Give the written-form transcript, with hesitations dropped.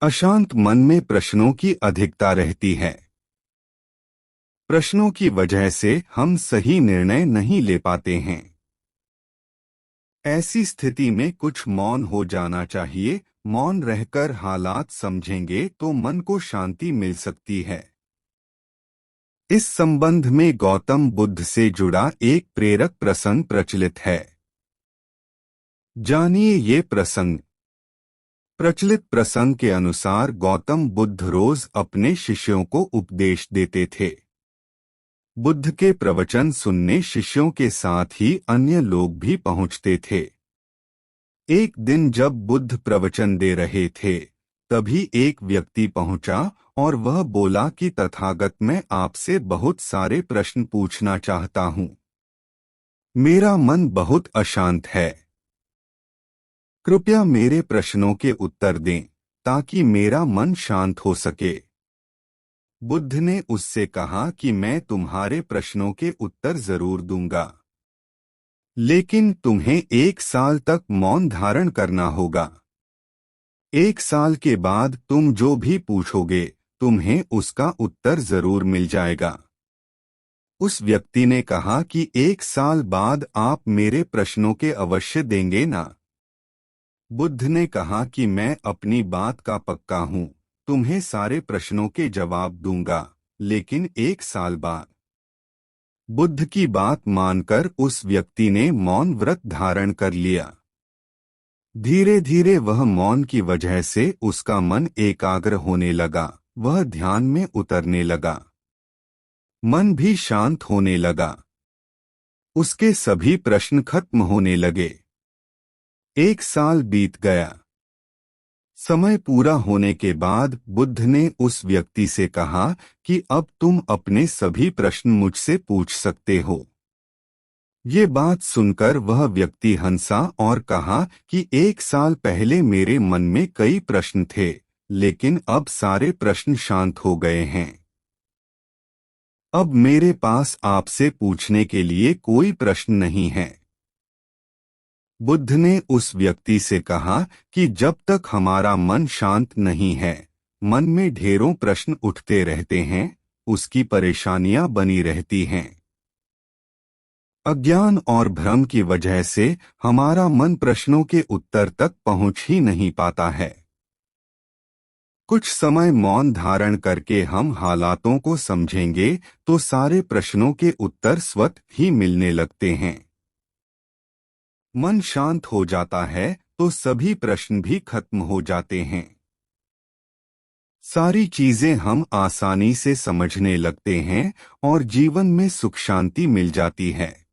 अशांत मन में प्रश्नों की अधिकता रहती है। प्रश्नों की वजह से हम सही निर्णय नहीं ले पाते हैं। ऐसी स्थिति में कुछ मौन हो जाना चाहिए। मौन रहकर हालात समझेंगे तो मन को शांति मिल सकती है। इस संबंध में गौतम बुद्ध से जुड़ा एक प्रेरक प्रसंग प्रचलित है। जानिए ये प्रसंग। प्रचलित प्रसंग के अनुसार गौतम बुद्ध रोज अपने शिष्यों को उपदेश देते थे। बुद्ध के प्रवचन सुनने शिष्यों के साथ ही अन्य लोग भी पहुंचते थे। एक दिन जब बुद्ध प्रवचन दे रहे थे, तभी एक व्यक्ति पहुंचा और वह बोला कि तथागत, मैं आपसे बहुत सारे प्रश्न पूछना चाहता हूं। मेरा मन बहुत अशांत है। कृपया मेरे प्रश्नों के उत्तर दें ताकि मेरा मन शांत हो सके। बुद्ध ने उससे कहा कि मैं तुम्हारे प्रश्नों के उत्तर जरूर दूंगा, लेकिन तुम्हें 1 साल तक मौन धारण करना होगा। 1 साल के बाद तुम जो भी पूछोगे, तुम्हें उसका उत्तर जरूर मिल जाएगा। उस व्यक्ति ने कहा कि 1 साल बाद आप मेरे प्रश्नों के अवश्य देंगे ना? बुद्ध ने कहा कि मैं अपनी बात का पक्का हूँ, तुम्हें सारे प्रश्नों के जवाब दूंगा, लेकिन 1 साल बाद। बुद्ध की बात मानकर उस व्यक्ति ने मौन व्रत धारण कर लिया। धीरे धीरे वह मौन की वजह से उसका मन एकाग्र होने लगा, वह ध्यान में उतरने लगा। मन भी शांत होने लगा। उसके सभी प्रश्न खत्म होने लगे। 1 साल बीत गया। समय पूरा होने के बाद बुद्ध ने उस व्यक्ति से कहा कि अब तुम अपने सभी प्रश्न मुझसे पूछ सकते हो। ये बात सुनकर वह व्यक्ति हंसा और कहा कि 1 साल पहले मेरे मन में कई प्रश्न थे, लेकिन अब सारे प्रश्न शांत हो गए हैं। अब मेरे पास आपसे पूछने के लिए कोई प्रश्न नहीं है। बुद्ध ने उस व्यक्ति से कहा कि जब तक हमारा मन शांत नहीं है, मन में ढेरों प्रश्न उठते रहते हैं, उसकी परेशानियां बनी रहती हैं। अज्ञान और भ्रम की वजह से हमारा मन प्रश्नों के उत्तर तक पहुंच ही नहीं पाता है। कुछ समय मौन धारण करके हम हालातों को समझेंगे तो सारे प्रश्नों के उत्तर स्वतः ही मिलने लगते हैं। मन शांत हो जाता है तो सभी प्रश्न भी खत्म हो जाते हैं। सारी चीजें हम आसानी से समझने लगते हैं और जीवन में सुख शांति मिल जाती है।